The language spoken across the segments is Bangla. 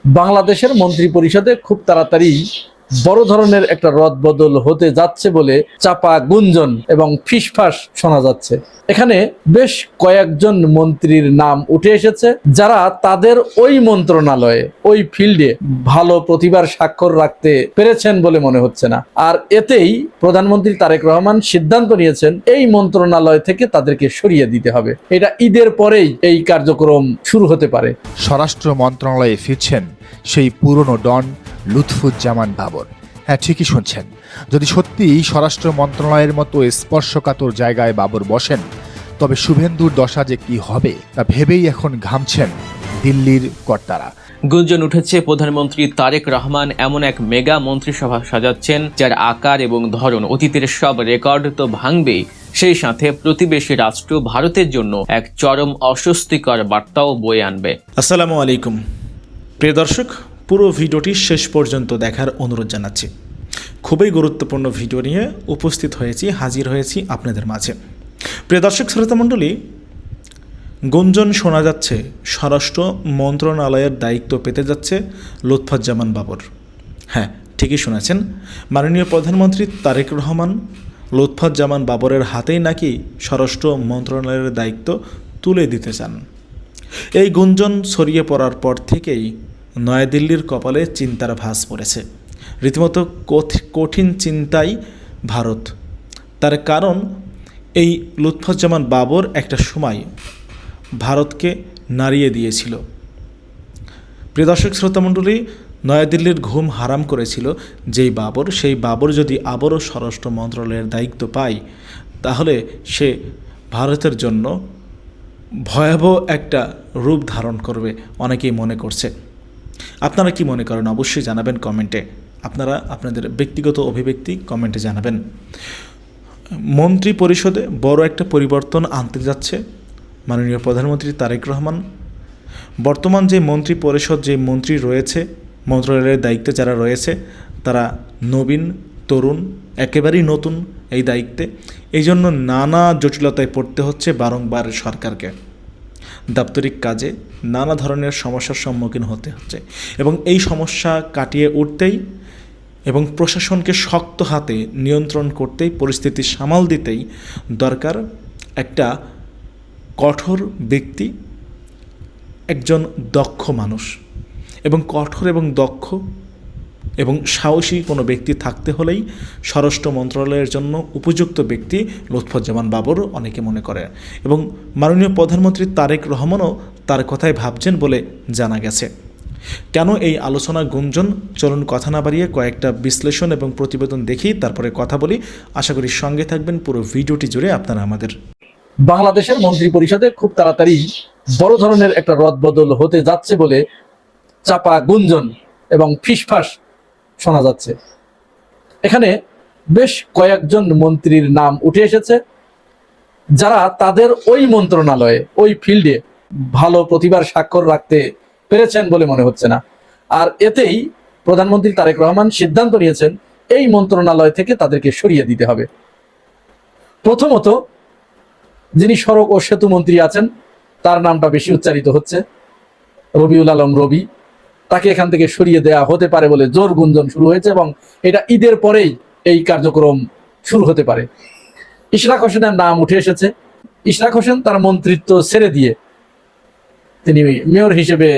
বাংলাদেশের মন্ত্রী পরিষদে খুব তাড়াতাড়ি বড় ধরনের একটা রদবদল হতে যাচ্ছে বলে চাপা গুঞ্জন এবং ফিসফাস শোনা যাচ্ছে। এখানে বেশ কয়েকজন মন্ত্রীর নাম উঠে এসেছে যারা তাদের ওই মন্ত্রণালয়ে ওই ফিল্ডে ভালো প্রতিভার স্বাক্ষর রাখতে পেরেছেন বলে মনে হচ্ছে না। আর এতেই প্রধানমন্ত্রী তারেক রহমান সিদ্ধান্ত নিয়েছেন এই মন্ত্রণালয় থেকে তাদেরকে সরিয়ে দিতে হবে। এটা ঈদের পরেই এই কার্যক্রম শুরু হতে পারে। স্বরাষ্ট্র মন্ত্রণালয়ে ফিরছেন সেই পুরনো ডন লুৎফুজ্জামান বাবর। হ্যাঁ, ঠিকই শুনছেন। যদি সত্যিই স্বরাষ্ট্র মন্ত্রণালয়ের মতো স্পর্শকাতর জায়গায় বাবর বসেন, তবে শুভেন্দুর দশা যে কি হবে তা ভেবেই এখন ঘামছেন দিল্লির কর্তারা। গুঞ্জন উঠেছে প্রধানমন্ত্রী তারেক রহমান এমন এক মেগা মন্ত্রিসভা সাজাচ্ছেন যার আকার এবং ধরন অতীতের সব রেকর্ড তো ভাঙবেই, সেই সাথে প্রতিবেশী রাষ্ট্র ভারতের জন্য এক চরম অস্বস্তিকর বার্তাও বয়ে আনবে। আসসালামু আলাইকুম প্রিয় দর্শক, পুরো ভিডিওটি শেষ পর্যন্ত দেখার অনুরোধ জানাচ্ছি। খুবই গুরুত্বপূর্ণ ভিডিও নিয়ে উপস্থিত হয়েছি, হাজির হয়েছি আপনাদের মাঝে। প্রিয় দর্শক শ্রোতা মণ্ডলী, গুঞ্জন শোনা যাচ্ছে স্বরাষ্ট্র মন্ত্রণালয়ের দায়িত্ব পেতে যাচ্ছে লুৎফুজ্জামান বাবর। হ্যাঁ, ঠিকই শুনেছেন। মাননীয় প্রধানমন্ত্রী তারেক রহমান লুৎফুজ্জামান বাবরের হাতেই নাকি স্বরাষ্ট্র মন্ত্রণালয়ের দায়িত্ব তুলে দিতে চান। এই গুঞ্জন ছড়িয়ে পড়ার পর থেকেই নয়াদিল্লির কপালে চিন্তার ভাঁজ পড়েছে। রীতিমতো কঠিন চিন্তায় ভারত। তার কারণ, এই লুৎফুজ্জামান বাবর একটা সময় ভারতকে নাড়িয়ে দিয়েছিল। প্রিয় দর্শক শ্রোতামণ্ডলী, নয়াদিল্লির ঘুম হারাম করেছিল যেই বাবর, সেই বাবর যদি আবারও স্বরাষ্ট্র মন্ত্রণালয়ের দায়িত্ব পায়, তাহলে সে ভারতের জন্য ভয়াবহ একটা রূপ ধারণ করবে অনেকেই মনে করছে। আপনারা কি মনে করেন অবশ্যই জানাবেন কমেন্টে। আপনারা আপনাদের ব্যক্তিগত অভিব্যক্তি কমেন্টে জানাবেন। মন্ত্রী পরিষদে বড় একটা পরিবর্তন আনতে যাচ্ছে মাননীয় প্রধানমন্ত্রী তারেক রহমান। বর্তমান যে মন্ত্রী পরিষদ, যে মন্ত্রী রয়েছে, মন্ত্রণালয়ের দায়িত্বে যারা রয়েছে, তারা নবীন, তরুণ, একেবারেই নতুন এই দায়িত্বে। এই জন্য নানা জটিলতায় পড়তে হচ্ছে বারংবার সরকারকে। দাপ্তরিক কাজে নানা ধরনের সমস্যার সম্মুখীন হতে হচ্ছে এবং এই সমস্যা কাটিয়ে উঠতেই এবং প্রশাসনকে শক্ত হাতে নিয়ন্ত্রণ করতেই, পরিস্থিতি সামাল দিতেই দরকার একটা কঠোর ব্যক্তি, একজন দক্ষ মানুষ। এবং কঠোর এবং দক্ষ এবং সাহসী কোনো ব্যক্তি থাকতে হলেই স্বরাষ্ট্র মন্ত্রণালয়ের জন্য উপযুক্ত ব্যক্তি লুৎফুজ্জামান বাবর অনেকে মনে করে। এবং মাননীয় প্রধানমন্ত্রী তারেক রহমানও তার কথাই ভাবছেন বলে জানা গেছে। কেন এই আলোচনা গুঞ্জন? চলুন কথা না বাড়িয়ে কয়েকটা বিশ্লেষণ এবং প্রতিবেদন দেখি, তারপরে কথা বলি। আশা করি সঙ্গে থাকবেন পুরো ভিডিওটি জুড়ে আপনারা আমাদের। বাংলাদেশের মন্ত্রী পরিষদে খুব তাড়াতাড়ি বড় ধরনের একটা রদবদল হতে যাচ্ছে বলে চাপা গুঞ্জন এবং ফিসফাস শোনা যাচ্ছে। এখানে বেশ কয়েকজন মন্ত্রীর নাম উঠে এসেছে যারা তাদের ওই মন্ত্রণালয়ে ওই ফিল্ডে ভালো প্রতিভার স্বাক্ষর রাখতে পেরেছেন বলে মনে হচ্ছে না। আর এতেই প্রধানমন্ত্রী তারেক রহমান সিদ্ধান্ত নিয়েছেন এই মন্ত্রণালয় থেকে তাদেরকে সরিয়ে দিতে হবে। প্রথমত, যিনি সড়ক ও সেতু মন্ত্রী আছেন, তার নামটা বেশি উচ্চারিত হচ্ছে, রবিউল আলম রবি। তাকে এখান থেকে সরিয়ে দেওয়া হতে পারে বলে জোর গুঞ্জন শুরু হয়েছে এবং এটা ঈদের পরেই এই কার্যক্রম শুরু হতে পারে। ইশরাক হোসেনের নাম উঠে এসেছে। ইশরাক হোসেন তার মন্ত্রিত্ব ছেড়ে দিয়ে তিনি মেয়র হিসেবে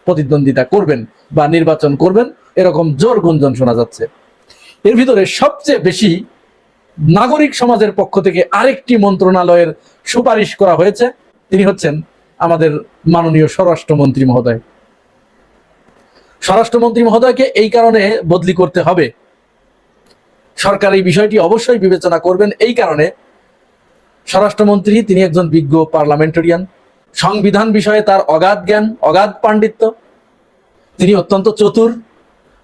প্রতিদ্বন্দ্বিতা করবেন বা নির্বাচন করবেন, এরকম জোর গুঞ্জন শোনা যাচ্ছে। এর ভিতরে সবচেয়ে বেশি নাগরিক সমাজের পক্ষ থেকে আরেকটি মন্ত্রণালয়ের সুপারিশ করা হয়েছে। তিনি হচ্ছেন আমাদের মাননীয় স্বরাষ্ট্রমন্ত্রী মহোদয়। স্বরাষ্ট্রমন্ত্রী মহোদয়কে এই কারণে বদলি করতে হবে, সরকার এই বিষয়টি অবশ্যই বিবেচনা করবেন। এই কারণে স্বরাষ্ট্রমন্ত্রী তিনি একজন বিজ্ঞ পার্লামেন্টারিয়ান, সংবিধান বিষয়ে তার অগাধ জ্ঞান, অগাধ পাণ্ডিত্য। তিনি অত্যন্ত চতুর,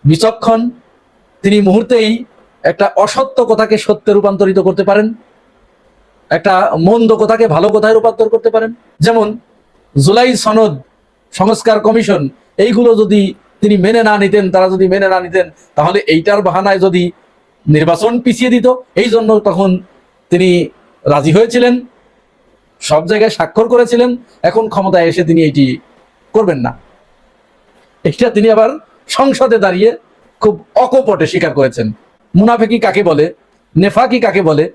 বিচক্ষণ। তিনি মুহূর্তেই একটা অসত্য কথাকে সত্যে রূপান্তরিত করতে পারেন, একটা মন্দ কথাকে ভালো কথায় রূপান্তর করতে পারেন। যেমন জুলাই সনদ, সংস্কার কমিশন, এইগুলো যদি তিনি মেনে না নিতেন, তারা যদি মেনে না নিতেন, তাহলে এইটার বাহানায় যদি নির্বাচন পিছিয়ে দিত, এই জন্য তখন তিনি রাজি হয়েছিলেন, সব জায়গায় স্বাক্ষর করেছিলেন। এখন ক্ষমতায় এসে তিনি এইটি করবেন না। এটা তিনি আবার সংসদে দাঁড়িয়ে খুব অকপটে স্বীকার করেছেন। মুনাফিকি কাকে বলে, নেফাকি কাকে বলে,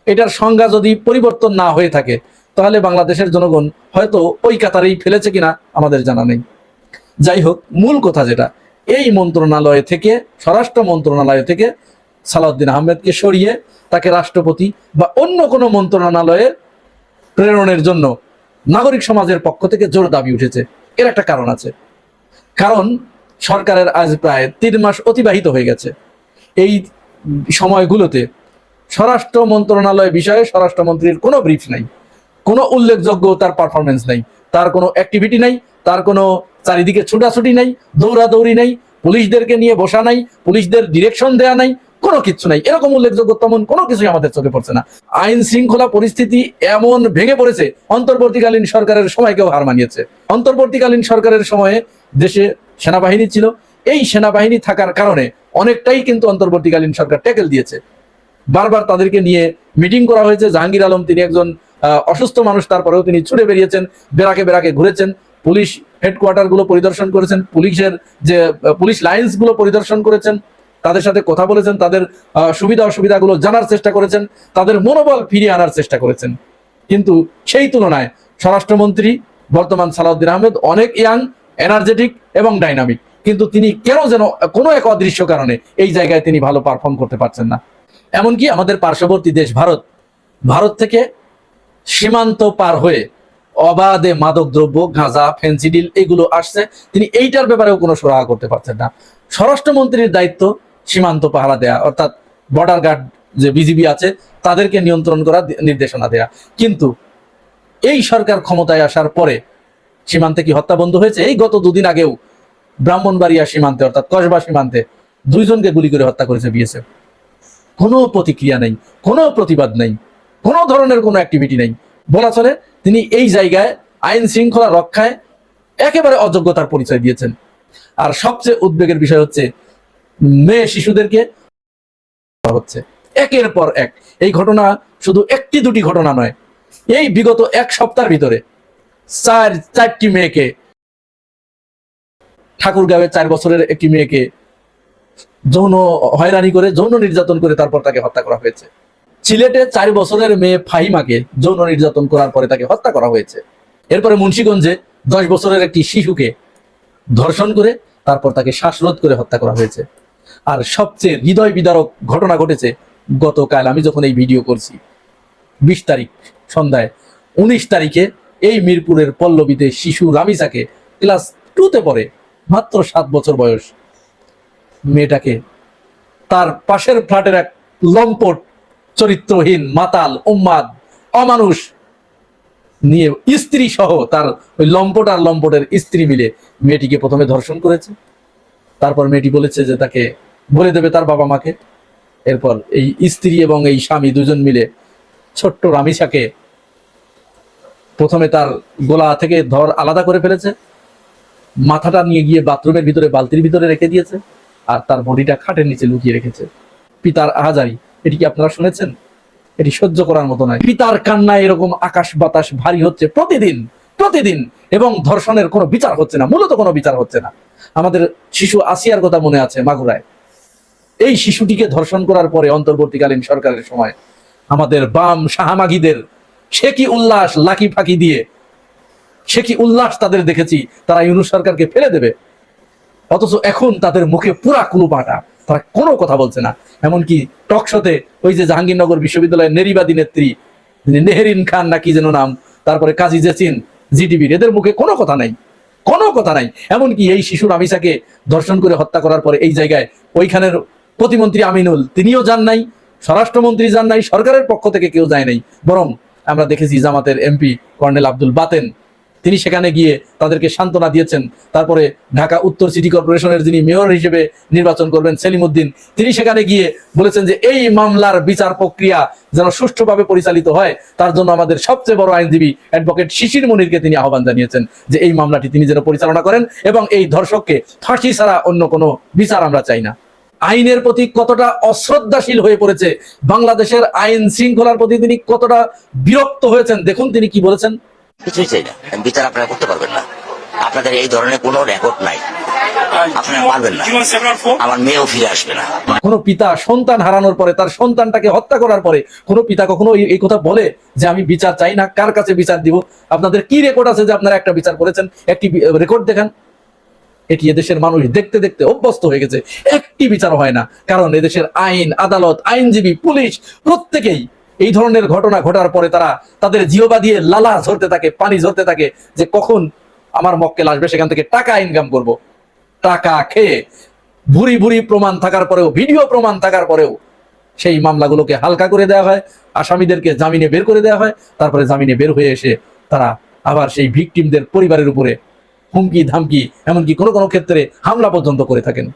এটার সংজ্ঞা যদি পরিবর্তন না হয়ে থাকে তাহলে বাংলাদেশের জনগণ হয়তো ওই কাতারেই ফেলেছে কিনা আমাদের জানা নেই। যাই হোক, মূল কথা যেটা, এই মন্ত্রণালয় থেকে, স্বরাষ্ট্র মন্ত্রণালয় থেকে সালাউদ্দিন আহমেদকে সরিয়ে তাকে রাষ্ট্রপতি বা অন্য কোনো মন্ত্রণালয়ে প্রেরণের জন্য নাগরিক সমাজের পক্ষ থেকে জোর দাবি উঠেছে। এর একটা কারণ আছে। কারণ সরকারের আজ প্রায় 3 মাস অতিবাহিত হয়ে গেছে। এই সময়গুলোতে স্বরাষ্ট্র মন্ত্রণালয় বিষয়ে স্বরাষ্ট্রমন্ত্রীর কোনো ব্রিফ নাই, কোনো উল্লেখযোগ্য তার পারফরমেন্স নাই, তার কোনো অ্যাক্টিভিটি নাই, তার কোনো চারিদিকে ছুটাছুটি নাই, দৌড়াদৌড়ি নাই, পুলিশদেরকে নিয়ে বসা নাই, পুলিশদের ডিরেকশন দেয়া নাই, কোনো কিছু নাই। এরকম উল্লেখযোগ্য তেমন কোনো কিছুই আমাদের চোখে পড়ছে না। আইন শৃঙ্খলা পরিস্থিতি এমন ভেঙে পড়েছে, অন্তর্বর্তীকালীন সরকারের সময়কেও হার মানিয়েছে। অন্তর্বর্তীকালীন সরকারের সময়ে দেশে সেনাবাহিনী ছিল, এই সেনাবাহিনী থাকার কারণে অনেকটাই কিন্তু অন্তর্বর্তীকালীন সরকার ট্যাকেল দিয়েছে। বারবার তাদেরকে নিয়ে মিটিং করা হয়েছে। জাহাঙ্গীর আলম, তিনি একজন অসুস্থ মানুষ, তারপরেও তিনি ছুটে বেরিয়েছেন, বেরাকে বেরাকে ঘুরেছেন, পুলিশ হেডকোয়ার্টার গুলো পরিদর্শন করেছেন, পুলিশের যে পুলিশ লাইন্স গুলো পরিদর্শন করেছেন, তাদের সাথে কথা বলেছেন, তাদের সুবিধা অসুবিধাগুলো জানার চেষ্টা করেছেন, তাদের মনোবল ফিরিয়ে আনার চেষ্টা করেছেন। কিন্তু সেই তুলনায় স্বরাষ্ট্রমন্ত্রী বর্তমান সালাউদ্দিন আহমেদ অনেক ইয়াং, এনার্জেটিক এবং ডাইনামিক, কিন্তু তিনি কেন যেন কোনো এক অদৃশ্য কারণে এই জায়গায় তিনি ভালো পারফর্ম করতে পারছেন না। এমনকি আমাদের পার্শ্ববর্তী দেশ ভারত থেকে সীমান্ত পার হয়ে অবাধে মাদক দ্রব্য, গাঁজা, ফেন্সিডিল এগুলো আসছে, তিনি এইটার ব্যাপারেও কোনো সুরাহা করতে পারছেন না। স্বরাষ্ট্রমন্ত্রীর দায়িত্ব সীমান্ত পাহারা দেয়া, অর্থাৎ বর্ডার গার্ড যে বিজিবি আছে তাদেরকে নিয়ন্ত্রণ করা, নির্দেশনা দেয়া। কিন্তু এই সরকার ক্ষমতায় আসার পরে সীমান্তে কি হত্যা বন্ধ হয়েছে? এই গত 2 দিন আগেও ব্রাহ্মণবাড়িয়া সীমান্তে, অর্থাৎ কসবা সীমান্তে 2 জনকে গুলি করে হত্যা করেছে বিএসএফ। কোনো প্রতিক্রিয়া নেই, কোনো প্রতিবাদ নেই, কোনো ধরনের কোনো অ্যাক্টিভিটি নেই। বলা চলে তিনি এই জায়গায় আইন শৃঙ্খলা রক্ষায় একেবারে অযোগ্যতার পরিচয় দিয়েছেন। আর সবচেয়ে উদ্বেগের বিষয় হচ্ছে মেয়ে শিশুদেরকে হচ্ছে একের পর এক। এই ঘটনা শুধু 1-2টি ঘটনা নয়, এই বিগত 1 সপ্তাহের ভিতরে 4টি মেয়েকে, ঠাকুরগাঁওয়ে 4 বছরের একটি মেয়েকে যৌন হয়রানি করে, যৌন নির্যাতন করে তারপর তাকে হত্যা করা হয়েছে। সিলেটে 4 বছরের মেয়ে ফাহিমাকে যৌন নির্যাতন করার পরে তাকে হত্যা করা হয়েছে। এরপরে মুন্সিগঞ্জে 10 বছরের একটি শিশুকে ধর্ষণ করে তারপর তাকে শ্বাসরোধ করে হত্যা করা হয়েছে। আর সবচেয়ে হৃদয় বিদারক ঘটনা ঘটেছে গতকাল, আমি যখন এই ভিডিও করছি 20 তারিখ সন্ধ্যায়, 19 তারিখে এই মিরপুরের পল্লবীতে শিশু রামিসাকে, ক্লাস 2তে পড়ে, মাত্র 7 বছর বয়স মেয়েটাকে তার পাশের ফ্ল্যাটের এক লম্পট, চরিত্রহীন, মাতাল, উন্মাদ, অমানুষ নিয়ে স্ত্রী সহ তার ওই লম্পট আর লম্পটের স্ত্রী মিলে মেয়েটিকে প্রথমে ধর্ষণ করেছে। তারপর মেয়েটি বলেছে যে তাকে বলে দেবে তার বাবা মাকে। এরপর এই স্ত্রী এবং এই স্বামী 2 জন মিলে ছোট্ট রামিসাকে প্রথমে তার গলা থেকে ধর আলাদা করে ফেলেছে, মাথাটা নিয়ে গিয়ে বাথরুমের ভিতরে বালতির ভিতরে রেখে দিয়েছে, আর তার বডিটা খাটের নিচে লুকিয়ে রেখেছে। পিতার আহাজারি, এটি কি আপনারা শুনেছেন? এটি সহ্য করার মতো নয়। পিতার কান্নায় এরকম আকাশ বাতাস ভারী হচ্ছে প্রতিদিন, এবং ধর্ষণের কোনো বিচার হচ্ছে না, মূলত কোনো বিচার হচ্ছে না। আমাদের শিশু আসিয়ার কথা মনে আছে, মাগুরায় এই শিশুটিকে ধর্ষণ করার পরে অন্তর্বর্তীকালীন সরকারের সময় আমাদের বাম শাহমাগীদের সে কি উল্লাস, লাকি ফাঁকি দিয়ে সে কি উল্লাস তাদের দেখেছি, তারা ইউনূস সরকারকে ফেলে দেবে। অথচ এখন তাদের মুখে পুরা কুলুপাটা, তারা কোনো কথা বলছে না। এমনকি টকশোতে ওই যে জাহাঙ্গীরনগর বিশ্ববিদ্যালয়ের নেরিবাদী নেত্রী নেহরিন খান নাকি যেন নাম, তারপরে কাজী জেসিন, জিটিভির, এদের মুখে কোনো কথা নাই। এমনকি এই শিশু রামিসাকে ধর্ষণ করে হত্যা করার পরে এই জায়গায় ওইখানের প্রতিমন্ত্রী আমিনুল, তিনিও যান নাই, স্বরাষ্ট্রমন্ত্রী যান নাই, সরকারের পক্ষ থেকে কেউ যায় নাই। বরং আমরা দেখেছি জামাতের এমপি কর্নেল আব্দুল বাতেন, তিনি সেখানে গিয়ে তাদেরকে সান্ত্বনা দিয়েছেন। তারপরে ঢাকা উত্তর সিটি কর্পোরেশনের যিনি মেয়র হিসেবে নির্বাচন করবেন, সেলিম উদ্দিন, তিনি সেখানে গিয়ে বলেছেন যে এই মামলার বিচার প্রক্রিয়া যেন সুষ্ঠুভাবে পরিচালিত হয়, তার জন্য আমাদের সবচেয়ে বড় আইনজীবী অ্যাডভোকেট শিশির মনিরকে তিনি আহ্বান জানিয়েছেন যে এই মামলাটি তিনি যেন পরিচালনা করেন, এবং এই ধর্ষককে ফাঁসি ছাড়া অন্য কোনো বিচার আমরা চাই না। আইনের প্রতি কতটা অশ্রদ্ধাশীল হয়ে পড়েছে, বাংলাদেশের আইন শৃঙ্খলার প্রতি তিনি কতটা বিরক্ত হয়েছেন, দেখুন তিনি কি বলেছেন। কিছুই চাই না, বিচার আপনারা করতে পারবেন না, আপনাদের এই ধরনের কোনো রেকর্ড নাই, আপনারা পারবেন না, আমার মেয়েও ফিরে আসবে না। কোনো পিতা সন্তান হারানোর পরে, তার সন্তানটাকে হত্যা করার পরে কোনো পিতা কখনো এই কথা বলে যে আমি বিচার চাই না? কার কাছে বিচার দিব? আপনাদের কি রেকর্ড আছে যে আপনারা একটা বিচার করেছেন? একটি রেকর্ড দেখান। এটি এদেশের মানুষ দেখতে দেখতে অভ্যস্ত হয়ে গেছে, একটি বিচার হয় না। কারণ এদেশের আইন, আদালত, আইনজীবী, পুলিশ প্রত্যেকেই এই ধরনের ঘটনা ঘটার পরে তারা তাদের জিহ্বা দিয়ে লালা ঝরতে থাকে, পানি ঝরতে থাকে যে কখন আমার মক্কেল আসবে, সেখান থেকে টাকা ইনকাম করব। টাকা খেয়ে ভুরি ভুরি প্রমাণ থাকার পরেও, ভিডিও প্রমাণ থাকার পরেও সেই মামলাগুলোকে হালকা করে দেওয়া হয়, আসামিদেরকে জামিনে বের করে দেওয়া হয়। তারপরে জামিনে বের হয়ে এসে তারা আবার সেই ভিকটিমদের পরিবারের উপরে হুমকি ধামকি, এমনকি কোনো কোনো ক্ষেত্রে হামলা পর্যন্ত করে থাকেন।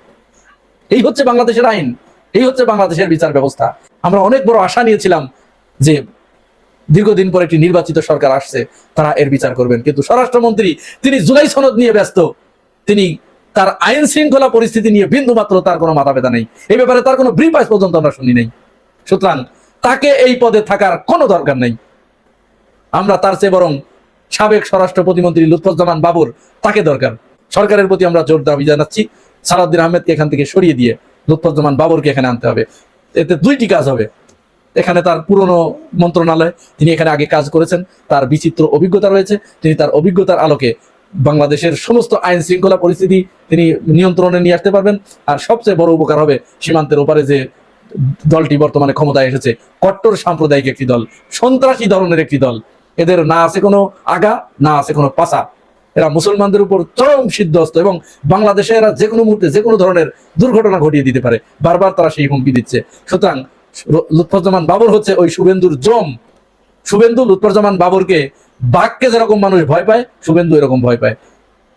এই হচ্ছে বাংলাদেশের আইন, এই হচ্ছে বাংলাদেশের বিচার ব্যবস্থা। আমরা অনেক বড় আশা নিয়েছিলাম যে দীর্ঘদিন পর একটি নির্বাচিত সরকার আসছে, তারা এর বিচার করবেন। কিন্তু স্বরাষ্ট্রমন্ত্রী তিনি জুলাই সনদ নিয়ে ব্যস্ত, তিনি তার আইন শৃঙ্খলা পরিস্থিতি নিয়ে বিন্দু মাত্র তার কোনো মাথা ব্যথা নেই। এই ব্যাপারে তার কোনো ব্রিফ আজ পর্যন্ত আমরা শুনি নাই। সুতরাং তাকে এই পদে থাকার কোনো দরকার নেই। আমরা তার চেয়ে বরং সাবেক স্বরাষ্ট্র প্রতিমন্ত্রী লুৎফুজ্জামান বাবর, তাকে দরকার। সরকারের প্রতি আমরা জোর দাবি জানাচ্ছি, সালাউদ্দিন আহমেদকে এখান থেকে সরিয়ে দিয়ে লুৎফুজ্জামান বাবরকে এখানে আনতে হবে। এতে দুইটি কাজ হবে। এখানে তার পুরনো মন্ত্রণালয়, তিনি এখানে আগে কাজ করেছেন, তার বিচিত্র অভিজ্ঞতা রয়েছে, তিনি তার অভিজ্ঞতার আলোকে বাংলাদেশের সমস্ত আইন শৃঙ্খলা পরিস্থিতি তিনি নিয়ন্ত্রণে নিয়ে আসতে পারবেন। আর সবচেয়ে বড় উপকার হবে সীমান্তের ওপারে যে দলটি বর্তমানে ক্ষমতায় এসেছে, কট্টর সাম্প্রদায়িক একটি দল, সন্ত্রাসী ধরনের একটি দল। এদের না আছে কোনো আগা, না আছে কোনো পাছা। এরা মুসলমানদের উপর চরম সিদ্ধহস্ত এবং বাংলাদেশে এরা যে কোনো মুহূর্তে যে কোনো ধরনের দুর্ঘটনা ঘটিয়ে দিতে পারে। বারবার তারা সেই হুমকি দিচ্ছে। সুতরাং লুৎফুজ্জামান বাবর হচ্ছে ওই শুভেন্দুর জম। শুভেন্দু লুৎফুজ্জামান বাবরকে, বাঘকে যেরকম মানুষ ভয় পায়, শুভেন্দু এরকম ভয় পায়।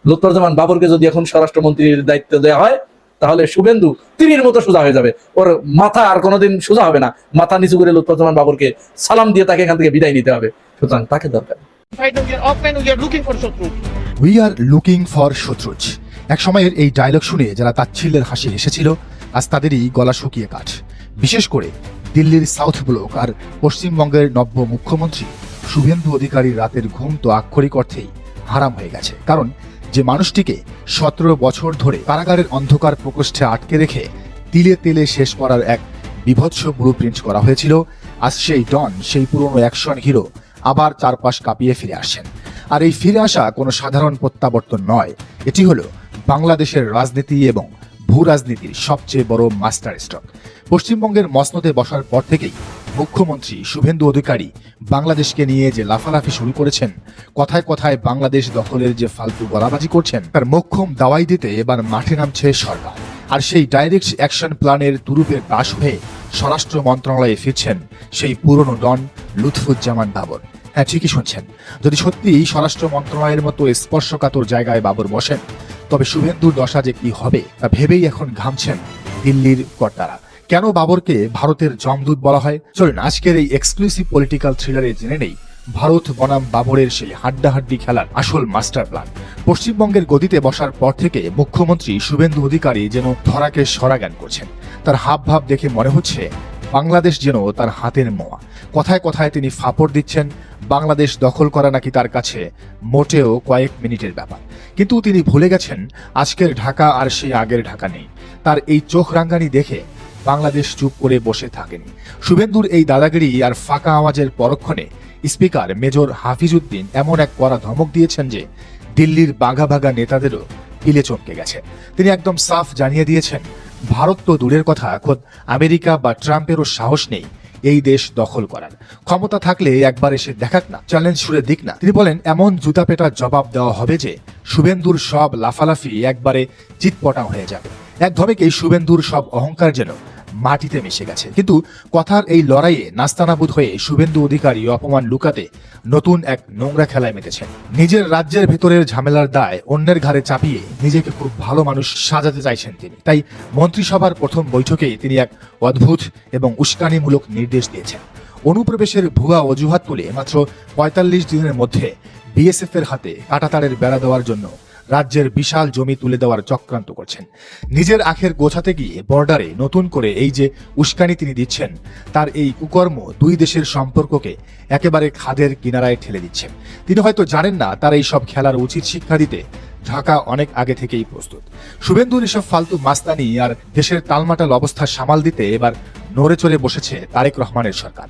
লুৎফুজ্জামান বাবরকে যদি এখন স্বরাষ্ট্রমন্ত্রীর দায়িত্ব দেওয়া হয়, তাহলে শুভেন্দু তীরের মতো সোজা হয়ে যাবে। ওর মাথা আর কোনোদিন সোজা হবে না। মাথা নিচু করে লুৎফুজ্জামান বাবরকে সালাম দিয়ে তাকে এখান থেকে বিদায় নিতে হবে। সুতরাং তাকে দরকার। উই আর লুকিং ফর শত্রুজ। এক সময়ের এই ডায়লগ শুনে যারা তাচ্ছিল্যের হাসি হেসেছিল, আজ তাদেরই গলা শুকিয়ে কাঠ। বিশেষ করে দিল্লির সাউথ ব্লক আর পশ্চিমবঙ্গের নব্য মুখ্যমন্ত্রী শুভেন্দু অধিকারীর রাতের ঘুম তো আক্ষরিক অর্থেই হারাম হয়ে গেছে। কারণ যে মানুষটিকে 17 বছর ধরে কারাগারের অন্ধকার প্রকোষ্ঠে আটকে রেখে তিলে তেলে শেষ করার এক বিভৎস ব্লুপ্রিন্ট করা হয়েছিল, আজ সেই ডন, সেই পুরনো অ্যাকশন হিরো আবার চারপাশ কাঁপিয়ে ফিরে আসছেন। আর এই ফিরে আসা কোনো সাধারণ প্রত্যাবর্তন নয়, এটি হলো বাংলাদেশের রাজনীতি এবং ভূ রাজনীতির সবচেয়ে বড় মাস্টার স্ট্রোক। পশ্চিমবঙ্গের মসনদে বসার পর থেকেই মুখ্যমন্ত্রী শুভেন্দু অধিকারী বাংলাদেশকে নিয়ে যে লাফালাফি শুরু করেছেন, কথায় কথায় বাংলাদেশ দখলের যে ফালতু গলাবাজি করছেন, তার মোক্ষম দাওয়াই দিতে এবার মাঠে নামছে সরকার। আর সেই ডাইরেক্ট অ্যাকশন প্ল্যানের তুরুপের দাস হয়ে স্বরাষ্ট্র মন্ত্রণালয়ে ফিরছেন সেই পুরনো ডন লুৎফুজ্জামান বাবর। হ্যাঁ, ঠিকই শুনছেন। যদি সত্যিই স্বরাষ্ট্র মন্ত্রণালয়ের মতো স্পর্শকাতর জায়গায় বাবর বসেন, তবে শুভেন্দুর দশা যে কি হবে তা ভেবেই এখন ঘামছেন দিল্লির কর্তারা। কেন বাবরকে ভারতের জমদূত বলা হয়? চলুন আজকের এই এক্সক্লুসিভ পলিটিক্যাল থ্রিলারে জেনে নেই ভারত বনাম বাবরের সেই হাড্ডাহাড্ডি খেলার আসল মাস্টার প্ল্যান। পশ্চিমবঙ্গের গদিতে বসার পর থেকে মুখ্যমন্ত্রী শুভেন্দু অধিকারী যেন ধরাকে সরাজ্ঞান করছেন। তার হাবভাব দেখে মনে হচ্ছে বাংলাদেশ যেন তার হাতের মোয়া। কথায় কথায় তিনি ফাপড় দিচ্ছেন, বাংলাদেশ দখল করা নাকি তার কাছে মোটেও কয়েক মিনিটের ব্যাপার। কিন্তু তিনি ভুলে গেছেন আজকের ঢাকা আর সেই আগের ঢাকা নেই। তার এই চোখ রাঙ্গানি দেখে বাংলাদেশ চুপ করে বসে থাকেনি। শুভেন্দুর এই দাদাগিরি আর ফাঁকা আওয়াজের পরক্ষণে স্পিকার মেজর হাফিজউদ্দিন এমন এক কড়া ধমক দিয়েছেন যে দিল্লির বাঘা বাঘা নেতাদেরও পিলে চমকে গেছে। তিনি একদম সাফ জানিয়ে দিয়েছেন, ভারত তো দূরের কথা, খোদ আমেরিকা বা ট্রাম্পেরও সাহস নেই এই দেশ দখল করার। ক্ষমতা থাকলে একবার এসে দেখাক না, চ্যালেঞ্জ ছুড়ে দিক না। তিনি বলেন এমন জুতাপেটা জবাব দেওয়া হবে যে শুভেন্দুর সব লাফালাফি একবারে চিৎপটাং হয়ে যাবে। এক ধমেকেই শুভেন্দুর সব অহংকার যেন মাটিতে মিশে গেছে। কিন্তু কথার এই লড়াইয়ে নাস্তানাবুদ হয়ে শুভেন্দু অধিকারী অপমান লুকাতে নতুন এক নোংরা খেলায় মেতেছেন। নিজের রাজ্যের ভেতরের ঝামেলার দায় অন্যের ঘাড়ে চাপিয়ে নিজেকে খুব ভালো মানুষ সাজাতে চাইছেন তিনি। তাই মন্ত্রিসভার প্রথম বৈঠকেই তিনি এক অদ্ভুত এবং উস্কানিমূলক নির্দেশ দিয়েছেন। অনুপ্রবেশের ভুয়া অজুহাত তুলে মাত্র ৪৫ দিনের মধ্যে বিএসএফ এর হাতে কাঁটাতারের বেড়া দেওয়ার জন্য রাজ্যের বিশাল জমি তুলে দেওয়ার চক্রান্ত করছেন। নিজের আখের গোছাতে গিয়ে বর্ডারে নতুন করে এই যে উস্কানি তিনি দিচ্ছেন, তার এই কুকর্ম দুই দেশের সম্পর্ককে একেবারে খাদের কিনারায় ঠেলে দিচ্ছে। তিনি হয়তো জানেন না তার এই সব খেলার উচিত শিক্ষা দিতে ঢাকা অনেক আগে থেকেই প্রস্তুত। শুভেন্দুর এসব ফালতু মাস্তানি আর দেশের টালমাটাল অবস্থা সামাল দিতে এবার নড়ে চড়ে বসেছে তারেক রহমানের সরকার।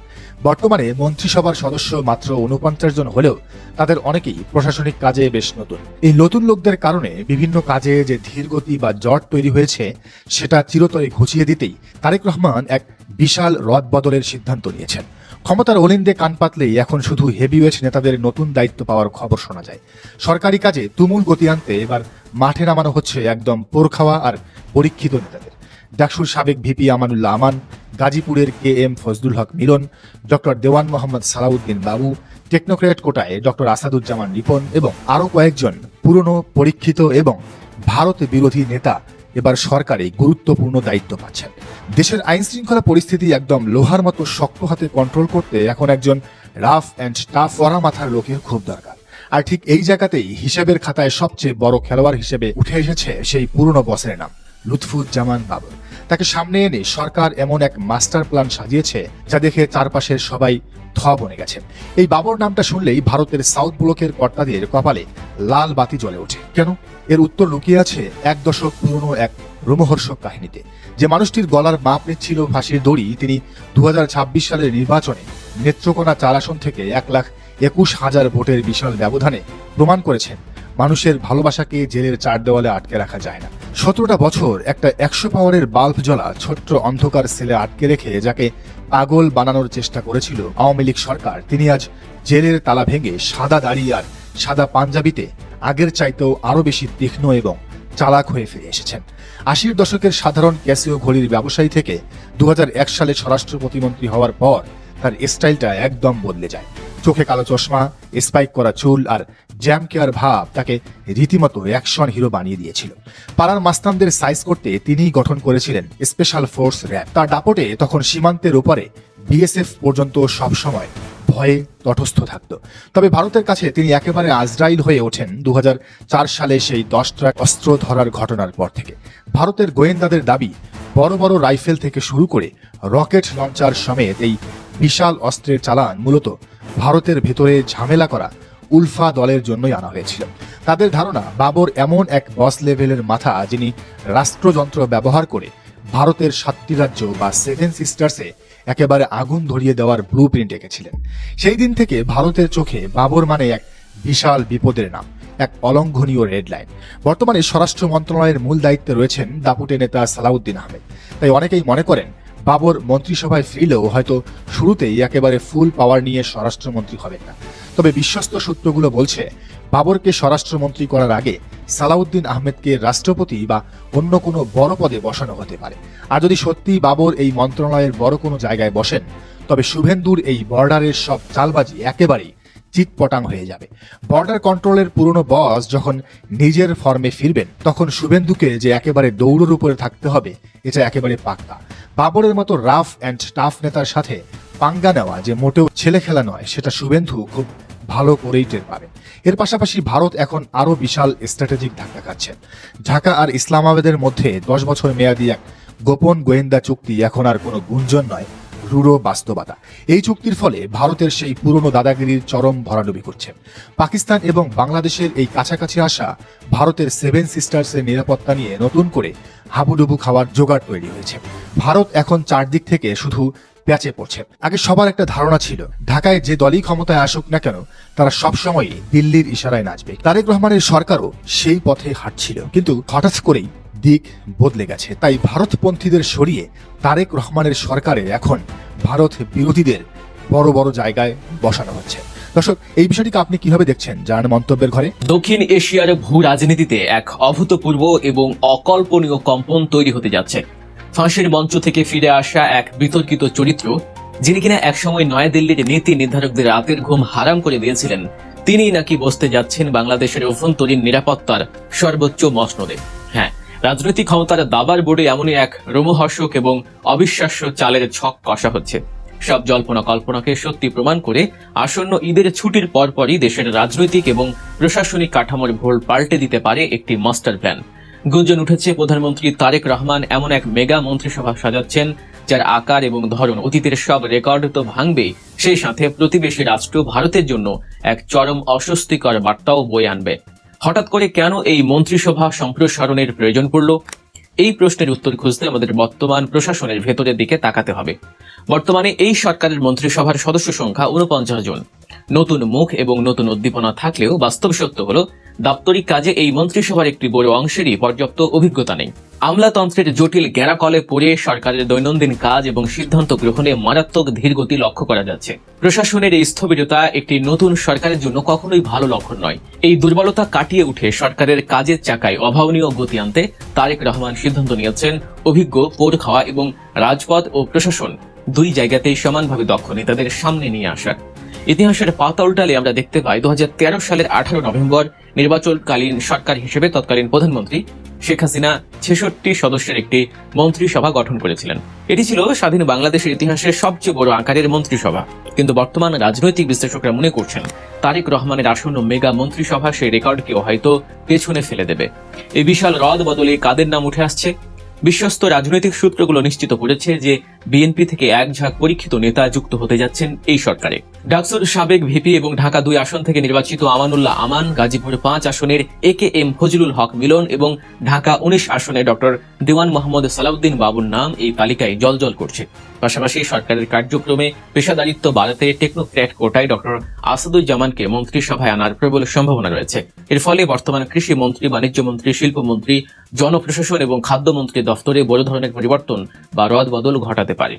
বর্তমানে মন্ত্রিসভার সদস্য মাত্র 49 জন হলেও তাদের অনেকেই প্রশাসনিক কাজে বেশ নতুন। এই নতুন লোকদের কারণে বিভিন্ন কাজে যে ধীরগতি বা জট তৈরি হয়েছে সেটা চিরতরে ঘুচিয়ে দিতেই তারেক রহমান এক বিশাল রদবদলের সিদ্ধান্ত নিয়েছেন। ক্ষমতার অলিন্দে কান পাতলেই এখন শুধু হেভিওয়েট নেতাদের নতুন দায়িত্ব পাওয়ার খবর শোনা যায়। সরকারি কাজে তুমুল গতি আনতে এবার মাঠে নামানো হচ্ছে একদম পোরখাওয়া আর পরীক্ষিত নেতাদের। ডাকসুর সাবেক ভিপি আমানুল্লাহ আমান, গাজীপুরের KM ফজলুল হক মিলন, ডক্টর দেওয়ান মোহাম্মদ সালাউদ্দিন বাবু, টেকনোক্র্যাট কোটায় ডক্টর আসাদুজ্জামান রিপন এবং আরও কয়েকজন পুরনো পরীক্ষিত এবং ভারত বিরোধী নেতা এবার সরকারে গুরুত্বপূর্ণ দায়িত্ব পাচ্ছেন। দেশের আইন শৃঙ্খলা পরিস্থিতি একদম লোহার মতো শক্ত হাতে কন্ট্রোল করতে এখন একজন রাফ অ্যান্ড টাফ করা মাথার লোকের খুব দরকার। আর ঠিক এই জায়গাতেই হিসেবের খাতায় সবচেয়ে বড় খেলোয়াড় হিসেবে উঠে এসেছে সেই পুরনো বসের নাম লুৎফুজ্জামান বাবর। তাকে সামনে এনে সরকার এমন এক মাস্টার প্ল্যান সাজিয়েছে যা দেখে চারপাশের সবাই থ বনে গেছে। এই বাবর নামটা শুনলেই ভারতের সাউথ ব্লকের কর্তাদের কপালে লাল বাতি জ্বলে ওঠে। কেন? এর উত্তর লুকিয়ে আছে 1 দশক পুরনো এক রোমহর্ষক কাহিনীতে। যে মানুষটির গলার মাপ নিচ্ছিল ফাঁসির দড়ি, তিনি 2026 সালের নির্বাচনে নেত্রকোনা 4 আসন থেকে 1,21,000 ভোটের বিশাল ব্যবধানে প্রমাণ করেছেন মানুষের ভালোবাসাকে জেলের 4 দেওয়ালে আটকে রাখা যায় না। 17টা বছর একটা 100 পাওয়ারের বাল্ব জ্বলা ছোট্ট অন্ধকার সেলে আটকে রেখে যাকে পাগল বানানোর চেষ্টা করেছিল আওয়ামী লীগ সরকার, তিনি আজ জেলের তালা ভেঙে সাদা দাড়ি আর সাদা পাঞ্জাবিতে আগের চাইতেও আরো বেশি তীক্ষ্ণ এবং চালাক হয়ে ফিরে এসেছেন। 80-র দশকের সাধারণ ক্যাসিও ঘড়ির ব্যবসায়ী থেকে 2001 সালে স্বরাষ্ট্র প্রতিমন্ত্রী হওয়ার পর তার স্টাইলটা একদম বদলে যায়। চোখে কালো চশমা, স্পাইক করা চুল আর জ্যাম কেয়ার ভাব তাকে রীতিমতো অ্যাকশন হিরো বানিয়ে দিয়েছিল। পাড়ার মাস্তানদের সাইজ করতে তিনিই গঠন করেছিলেন স্পেশাল ফোর্স র্যাব। তার দাপটে তখন সীমান্তের ওপারে BSF পর্যন্ত সবসময় ভয়ে তটস্থ থাকত। তবে ভারতের কাছে তিনি একেবারে আজরাইল হয়ে ওঠেন 2004 সালে সেই 10 ট্রাক অস্ত্র ধরার ঘটনার পর থেকে। ভারতের গোয়েন্দাদের দাবি, বড় বড় রাইফেল থেকে শুরু করে রকেট লঞ্চার সমেত এই বিশাল অস্ত্রের চালান মূলত ভারতের ভেতরে ঝামেলা করা উলফা দলের জন্যই আনা হয়েছিল। তাদের ধারণা, বাবর এমন এক বস লেভেলের মাথা যিনি রাষ্ট্রযন্ত্র ব্যবহার করে ভারতের 7টি রাজ্য বা 7 সিস্টার্সে একেবারে আগুন ধরিয়ে দেওয়ার ব্লু প্রিন্ট এঁকেছিলেন। সেই দিন থেকে ভারতের চোখে বাবর মানে এক বিশাল বিপদের নাম, এক অলঙ্ঘনীয় রেড লাইন। বর্তমানে স্বরাষ্ট্র মন্ত্রণালয়ের মূল দায়িত্বে রয়েছেন দাপুটে নেতা সালাউদ্দিন আহমেদ। তাই অনেকেই মনে করেন বাবর মন্ত্রিসভায় ফিরলেও হয়তো শুরুতেই একেবারে ফুল পাওয়ার নিয়ে স্বরাষ্ট্রমন্ত্রী হবেন না। তবে বিশ্বস্ত সূত্রগুলো বলছে বাবরকে স্বরাষ্ট্রমন্ত্রী করার আগে সালাউদ্দিন আহমেদকে রাষ্ট্রপতি বা অন্য কোনো বড় পদে বসানো হতে পারে। আর যদি সত্যি বাবর এই মন্ত্রণালয়ের বড় কোনো জায়গায় বসেন, তবে শুভেন্দুর এই বর্ডারের সব চালবাজি একেবারেই চিটপটাং হয়ে যাবে। বর্ডার কন্ট্রোলের পুরনো বস যখন নিজের ফর্মে ফিরবেন, তখন শুভেন্দুকে যে একেবারে দৌড়ের উপরে থাকতে হবে এটা একেবারে পাক্কা। বাবরের মতো রাফ অ্যান্ড টাফ নেতার সাথে পাঙ্গা নেওয়া যে মোটেও ছেলে খেলা নয়, সেটা শুভেন্দু খুব ভালো করেই টের পাবেন। এর পাশাপাশি ভারত এখন আরো বিশাল স্ট্র্যাটেজিক ধাক্কা খাচ্ছে। ঢাকা আর ইসলামাবাদের মধ্যে 10 বছর মেয়াদী এক গোপন গোয়েন্দা চুক্তি এখন আর কোনো গুঞ্জন নয়, রূঢ় বাস্তবতা। এই চুক্তির ফলে ভারতের সেই পুরনো দাদাগিরির চরম ভরাডুবি করছে। পাকিস্তান এবং বাংলাদেশের এই কাছাকাছি আসা ভারতের 7 সিস্টার্সের নিরাপত্তা নিয়ে নতুন করে হাবুডুবু খাওয়ার জোগাড় তৈরি হয়েছে। ভারত এখন চারদিক থেকে শুধু প্যাচে পড়ছে। আগে সবার একটা ধারণা ছিল ঢাকায় যে দলই ক্ষমতায় আসুক না কেন তারা সবসময়ই দিল্লির ইশারায় নাচবে। তারেক রহমানের সরকারও সেই পথে হাঁটছিল, কিন্তু হঠাৎ করেই দিক বদলে গেছে। তাই ভারতপন্থীদের সরিয়ে তারেক রহমানের সরকারে এখন ভারত বিরোধীদের বড় বড় জায়গায় বসানো হচ্ছে। দর্শক, এই বিষয়টিকে আপনি কিভাবে দেখছেন জানান মন্তব্যের ঘরে। দক্ষিণ এশিয়ার ভূ রাজনীতিতে এক অভূতপূর্ব এবং অকল্পনীয় কম্পন তৈরি হতে যাচ্ছে। ফাঁসির মঞ্চ থেকে ফিরে আসা এক বিতর্কিত চরিত্র, যিনি কিনা একসময় নয়াদিল্লির নীতি নির্ধারকদের রাতের ঘুম হারাম করে দিয়েছিলেন, তিনি নাকি বসতে যাচ্ছেন বাংলাদেশের অভ্যন্তরীণ নিরাপত্তার সর্বোচ্চ মসনদে। হ্যাঁ, রাজনৈতিক ক্ষমতার দাবার বোর্ডে এমনই এক রোমহর্ষক এবং অবিশ্বাস্য চালের ছক কষা হচ্ছে। সব জল্পনা কল্পনাকে সত্যি প্রমাণ করে আসন্ন ঈদের ছুটির পরপরই দেশের রাজনৈতিক এবং প্রশাসনিক কাঠামোর ভোল পাল্টে দিতে পারে একটি মাস্টার প্ল্যান। গুঞ্জন উঠেছে প্রধানমন্ত্রী তারেক রহমান এমন এক মেগা মন্ত্রিসভা সাজাচ্ছেন যার আকার এবং ধরন অতীতের সব রেকর্ড তো ভাঙবেই, সেই সাথে প্রতিবেশী রাষ্ট্র ভারতের জন্য এক চরম অস্বস্তিকর বার্তাও বয়ে আনবে। হঠাৎ করে কেন এই মন্ত্রিসভা সম্প্রসারণের প্রয়োজন পড়ল? এই প্রশ্নের উত্তর খুঁজতে আমাদের বর্তমান প্রশাসনের ভেতরের দিকে তাকাতে হবে। বর্তমানে এই সরকারের মন্ত্রিসভার সদস্য সংখ্যা 49 জন। নতুন মুখ এবং নতুন উদ্দীপনা থাকলেও বাস্তব সত্য হলো দাপ্তরিক কাজে এই মন্ত্রিসভার একটি বড় অংশেরই পর্যাপ্ত অভিজ্ঞতা নেই। আমলাতন্ত্রের জটিল গ্যারাকলে পড়ে সরকারের দৈনন্দিন কাজ এবং সিদ্ধান্ত গ্রহণে মারাত্মক ধীরগতি লক্ষ্য করা যাচ্ছে। প্রশাসনের এই স্থবিরতা একটি নতুন সরকারের জন্য কখনোই ভালো লক্ষণ নয়। এই দুর্বলতা কাটিয়ে উঠে সরকারের কাজের চাকায় অভাবনীয় গতি আনতে তারেক রহমান সিদ্ধান্ত নিয়েছেন অভিজ্ঞ, পোড় খাওয়া এবং রাজপথ ও প্রশাসন দুই জায়গাতেই সমানভাবে দক্ষ নেতাদের সামনে নিয়ে আসার। ইতিহাসের পাতা উল্টালে আমরা দেখতে পাই 2013 সালের 18 নভেম্বর নির্বাচনকালীন সরকার হিসেবে তৎকালীন প্রধানমন্ত্রী শেখ হাসিনা 66 সদস্যের একটি মন্ত্রিসভা গঠন করেছিলেন। এটি ছিল স্বাধীন বাংলাদেশের ইতিহাসের সবচেয়ে বড় আকারের মন্ত্রিসভা। কিন্তু বর্তমান রাজনৈতিক বিশ্লেষকরা মনে করছেন তারেক রহমানের আসন্ন মেগা মন্ত্রিসভা সেই রেকর্ডকেও হয়তো পেছনে ফেলে দেবে। এই বিশাল রদ বদলে কাদের নাম উঠে আসছে? বিশ্বস্ত রাজনৈতিক সূত্রগুলো নিশ্চিত করেছে যে বিএনপি থেকে এক ঝাঁক পরীক্ষিত নেতা যুক্ত হতে যাচ্ছেন এই সরকারে। ডাকসুর সাবেক ভিপি এবং ঢাকা 2 আসন থেকে নির্বাচিত আমানুল্লাহ আমান, গাজীপুর 5 আসনের AKM ফজলুল হক মিলন এবং ঢাকা 19 আসনে ডক্টর দেওয়ান মোহাম্মদ সালাউদ্দিন বাবুর নাম এই তালিকায় জলজল করছে। পাশাপাশি সরকারের কার্যক্রমে পেশাদারিত্ব বাড়াতে টেকনোক্র্যাট কোটায় ডক্টর আসাদুজ্জামানকে মন্ত্রিসভায় আনার প্রবল সম্ভাবনা রয়েছে। এর ফলে বর্তমান কৃষি মন্ত্রী, বাণিজ্য মন্ত্রী, শিল্পমন্ত্রী, জনপ্রশাসন এবং খাদ্যমন্ত্রী দফতরে বড় ধরনের পরিবর্তন বা রদ বদল ঘটাতে পারে।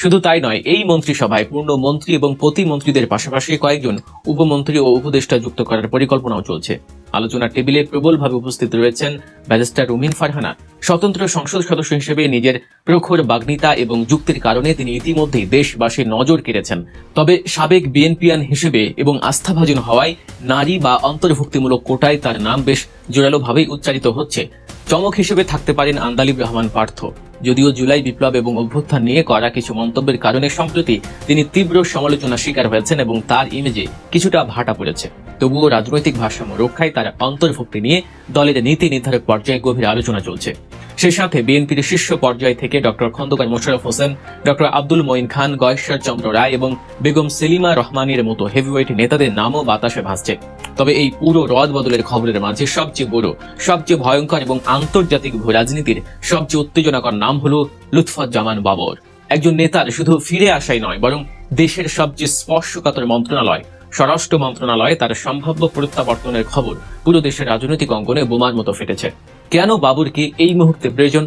শুধু তাই নয়, এই মন্ত্রিসভায় পূর্ণ মন্ত্রী এবং প্রতিমন্ত্রীদের পাশাপাশি কয়েকজন উপমন্ত্রী ও উপদেষ্টা যুক্ত করার পরিকল্পনাও চলছে। আলোচনার টেবিলে প্রবলভাবে উপস্থিত রয়েছেন ব্যারিস্টার রুমিন ফারহানা। স্বতন্ত্র সংসদ সদস্য হিসেবে নিজের প্রখর বাগ্মিতা এবং যুক্তির কারণে তিনি ইতিমধ্যেই দেশবাসীর নজর কেড়েছেন। তবে সাবেক বিএনপিয়ান হিসেবে এবং আস্থাভাজন হওয়ায় নারী বা অন্তর্ভুক্তিমূলক কোটায় তার নাম বেশ জোরালোভাবেই উচ্চারিত হচ্ছে। চমক হিসেবে থাকতে পারেন আন্দালিব রহমান পার্থ। যদিও জুলাই বিপ্লব এবং অভ্যুত্থান নিয়ে করা কিছু মন্তব্যের কারণে সম্প্রতি তিনি তীব্র সমালোচনার শিকার হয়েছেন এবং তার ইমেজে কিছুটা ভাটা পড়েছে। তবুও রাজনৈতিক ভারসাম্য রক্ষায় তার অন্তর্ভুক্তি নিয়ে দলের নীতি নির্ধারক পর্যায়ে গভীর আলোচনা চলছে। সেই সাথে বিএনপির শীর্ষ পর্যায় থেকে ডক্টর খন্দকার মোশাররফ হোসেন, ডক্টর আব্দুল মঈন খান, গয়েশ্বর চন্দ্র রায় এবং বেগম সেলিমা রহমানের মতো হেভিওয়েট নেতাদের নামও বাতাসে ভাসছে। তবে এই পুরো রদ বদলের খবরের মাঝে সবচেয়ে বড়, সবচেয়ে ভয়ঙ্কর এবং আন্তর্জাতিক রাজনীতির সবচেয়ে উত্তেজনাকর নাম হলো লুৎফুজ্জামান বাবর। একজন নেতার শুধু ফিরে আসাই নয়, বরং দেশের সবচেয়ে স্পর্শকাতর মন্ত্রণালয় স্বরাষ্ট্র মন্ত্রণালয়ে তার সম্ভাব্য প্রত্যাবর্তনের খবর পুরো দেশের রাজনৈতিক অঙ্গনে বোমার মতো ফেটেছে। কেন বাবরকে এই মুহূর্তে প্রয়োজন?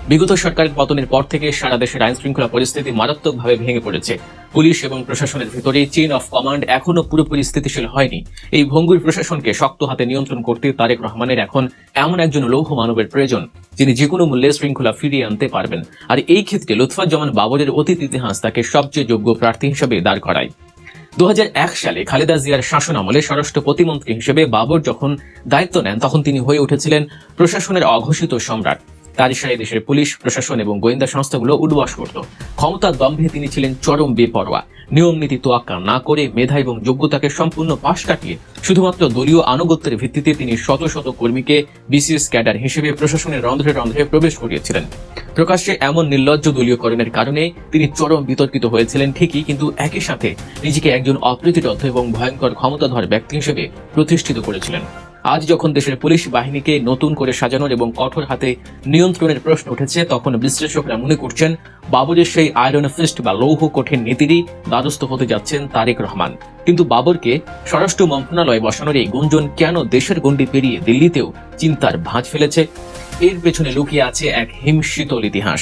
বিগত সরকারের পতনের পর থেকে সারা দেশের আইন শৃঙ্খলা পরিস্থিতি মারাত্মকভাবে ভেঙে পড়েছে। পুলিশ এবং প্রশাসনের ভিতরে চেইন অফ কমান্ড এখনো পুরোপুরি স্থিতিশীল হয়নি। এই ভঙ্গুর প্রশাসনকে শক্ত হাতে নিয়ন্ত্রণ করতে তারেক রহমানের এখন এমন একজন লৌহ মানবের প্রয়োজন যিনি যেকোনো মূল্যে শৃঙ্খলা ফিরিয়ে আনতে পারবেন। আর এই ক্ষেত্রে লুৎফুজ্জামান বাবরের অতীত ইতিহাস তাকে সবচেয়ে যোগ্য প্রার্থী হিসেবে দাঁড় করায়। 2001 সালে খালেদা জিয়ার শাসন আমলে স্বরাষ্ট্র প্রতিমন্ত্রী হিসেবে বাবর যখন দায়িত্ব নেন, তখন তিনি হয়ে উঠেছিলেন প্রশাসনের অঘোষিত সম্রাট। তার ইশারায় দেশের পুলিশ, প্রশাসন এবং গোয়েন্দা সংস্থাগুলো উঠবাস করত। ক্ষমতার দম্ভে তিনি ছিলেন চরম বেপরোয়া। নিয়ম নীতি তোয়াক্কা না করে মেধা এবং যোগ্যতাকে সম্পূর্ণ পাশ কাটিয়ে শুধুমাত্র দলীয় আনুগত্যের ভিত্তিতে তিনি শত শত কর্মীকে বিসিএস ক্যাডার হিসেবে প্রশাসনের রন্ধ্রে রন্ধ্রে প্রবেশ করিয়েছিলেন। প্রকাশ্যে এমন নির্লজ্জ দলীয়করণের কারণে তিনি চরম বিতর্কিত হয়েছিলেন ঠিকই, কিন্তু একই সাথে নিজেকে একজন অপ্রতিরোধ্য এবং ভয়ঙ্কর ক্ষমতাধর ব্যক্তি হিসেবে প্রতিষ্ঠিত করেছিলেন। আজ যখন দেশের পুলিশ বাহিনীকে নতুন করে সাজানোর এবং কঠোর হাতে নিয়ন্ত্রণের প্রশ্ন উঠেছে, তখন বিশ্লেষকরা মনে করছেন বাবরের সেই আয়রন ফিস্ট বা লৌহ কঠিন নীতিরই দ্বারস্থ হতে যাচ্ছেন তারেক রহমান। কিন্তু বাবরকে স্বরাষ্ট্র মন্ত্রণালয়ে বসানোর এই গুঞ্জন কেন দেশের গণ্ডি পেরিয়ে দিল্লিতেও চিন্তার ভাঁজ ফেলেছে? এর পেছনে লুকিয়ে আছে এক হিমশীতল ইতিহাস।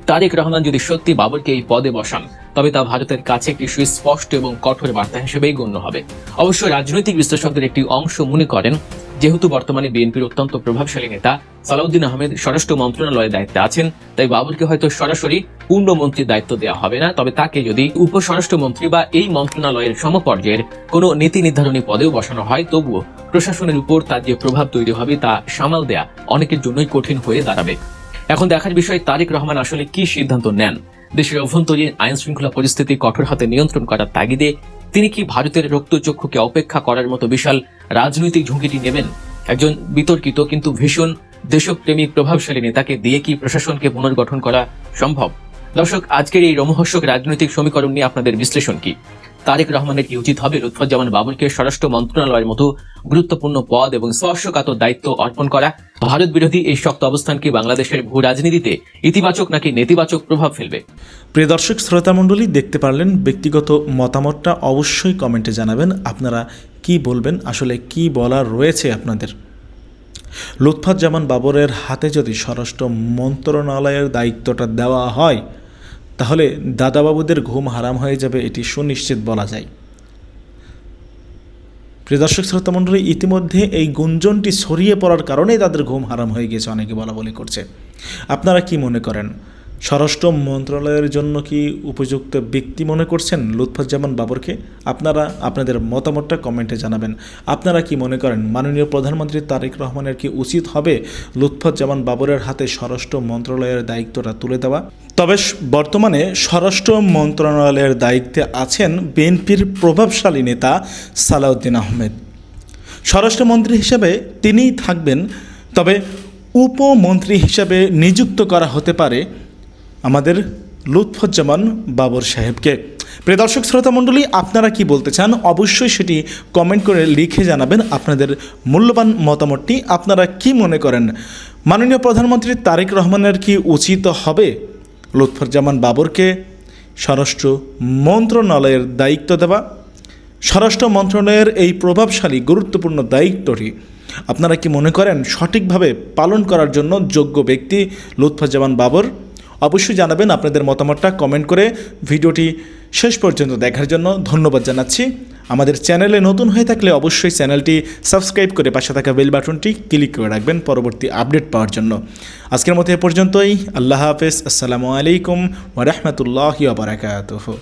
তারেক রহমান যদি সত্যি বাবরকে এই পদে বসান, তবে তা ভারতের কাছে একটি সুস্পষ্ট এবং কঠোর বার্তা হিসেবেই গণ্য হবে। অবশ্য রাজনৈতিক বিশ্লেষকদের একটি অংশ মনে করেন, যেহেতু বর্তমানে বিএনপির অত্যন্ত প্রভাবশালী নেতা সালাউদ্দিন আহমেদ স্বরাষ্ট্র মন্ত্রণালয়ে দায়িত্বে আছেন, তাই বাবরকে হয়তো সরাসরি পূর্ণমন্ত্রীর দায়িত্ব দেওয়া হবে না। তবে তাকে যদি উপস্বরাষ্ট্রমন্ত্রী বা এই মন্ত্রণালয়ের সমপর্যায়ের কোনো নীতি নির্ধারণী পদেও বসানো হয়, তবুও প্রশাসনের উপর তার যে প্রভাব তৈরি হবে তা সামাল দেয়া অনেকের জন্যই কঠিন হয়ে দাঁড়াবে। এখন দেখার বিষয় তারেক রহমান আসলে কি সিদ্ধান্ত নেন। দেশের অভ্যন্তরীণ আইন শৃঙ্খলা পরিস্থিতি কঠোর হাতে নিয়ন্ত্রণ করার তাগিদে তিনি কি ভারতের রক্তচক্ষুকে অপেক্ষা করার মতো বিশাল রাজনৈতিক ঝুঁকিটি নেবেন? একজন বিতর্কিত কিন্তু ভীষণ দেশপ্রেমিক প্রভাবশালী নেতাকে দিয়ে কি প্রশাসনকে পুনর্গঠন করা সম্ভব? দর্শক, আজকের এই রোমহর্ষক রাজনৈতিক সমীকরণ নিয়ে আপনাদের বিশ্লেষণ কি? তারেক রহমানের কি উচিত হবে লুৎফুজ্জামান বাবরকে স্বরাষ্ট্র মন্ত্রণালয়ের মতো গুরুত্বপূর্ণ পদ এবং স্পর্শকাতর দায়িত্ব অর্পণ করা? ভারত বিরোধী এই শক্ত অবস্থান কি বাংলাদেশের ভূ রাজনীতিতে ইতিবাচক নাকি নেতিবাচক প্রভাব ফেলবে? প্রিয় দর্শক শ্রোতা মণ্ডলী, দেখতে পারলেন ব্যক্তিগত মতামতটা অবশ্যই কমেন্টে জানাবেন। আপনারা কি বলবেন, আসলে কি বলার রয়েছে আপনাদের? লুৎফুজ্জামান বাবরের হাতে যদি স্বরাষ্ট্র মন্ত্রণালয়ের দায়িত্বটা দেওয়া হয় তাহলে দাদাবাবুদের ঘুম হারাম হয়ে যাবে, এটি সুনিশ্চিত বলা যায়। প্রিয় দর্শক শ্রোতা মণ্ডলী, ইতিমধ্যে এই গুঞ্জনটি ছড়িয়ে পড়ার কারণেই তাদের ঘুম হারাম হয়ে গেছে, অনেকে বলা বলি করছে। আপনারা কি মনে করেন, স্বরাষ্ট্র মন্ত্রণালয়ের জন্য কি উপযুক্ত ব্যক্তি মনে করছেন লুৎফুজ্জামান বাবরকে? আপনারা আপনাদের মতামতটা কমেন্টে জানাবেন। আপনারা কি মনে করেন, মাননীয় প্রধানমন্ত্রী তারেক রহমানের কি উচিত হবে লুৎফুজ্জামান বাবরের হাতে স্বরাষ্ট্র মন্ত্রণালয়ের দায়িত্বটা তুলে দেওয়া? তবে বর্তমানে স্বরাষ্ট্র মন্ত্রণালয়ের দায়িত্বে আছেন বিএনপির প্রভাবশালী নেতা সালাউদ্দিন আহমেদ। স্বরাষ্ট্রমন্ত্রী হিসেবে তিনিই থাকবেন, তবে উপমন্ত্রী হিসাবে নিযুক্ত করা হতে পারে আমাদের লুৎফুজ্জামান বাবর সাহেবকে। প্রিয় দর্শক শ্রোতা মণ্ডলী, আপনারা কি বলতে চান অবশ্যই সেটি কমেন্ট করে লিখে জানাবেন আপনাদের মূল্যবান মতামতটি। আপনারা কি মনে করেন, মাননীয় প্রধানমন্ত্রী তারেক রহমানের কি উচিত হবে লুৎফুজ্জামান বাবরকে স্বরাষ্ট্র মন্ত্রণালয়ের দায়িত্ব দেওয়া? স্বরাষ্ট্র মন্ত্রণালয়ের এই প্রভাবশালী গুরুত্বপূর্ণ দায়িত্বটি আপনারা কি মনে করেন সঠিকভাবে পালন করার জন্য যোগ্য ব্যক্তি লুৎফুজ্জামান বাবর? অবশ্যই জানাবেন আপনাদের মতামতটা কমেন্ট করে। ভিডিওটি শেষ পর্যন্ত দেখার জন্য ধন্যবাদ জানাচ্ছি। আমাদের চ্যানেলে নতুন হয়ে থাকলে অবশ্যই চ্যানেলটি সাবস্ক্রাইব করে পাশে থাকা বেল বাটনটি ক্লিক করে রাখবেন পরবর্তী আপডেট পাওয়ার জন্য। আজকের মতো এ পর্যন্তই। আল্লাহ হাফেজ। আসসালামু আলাইকুম ওয়া রাহমাতুল্লাহি ওয়া বারাকাতুহু।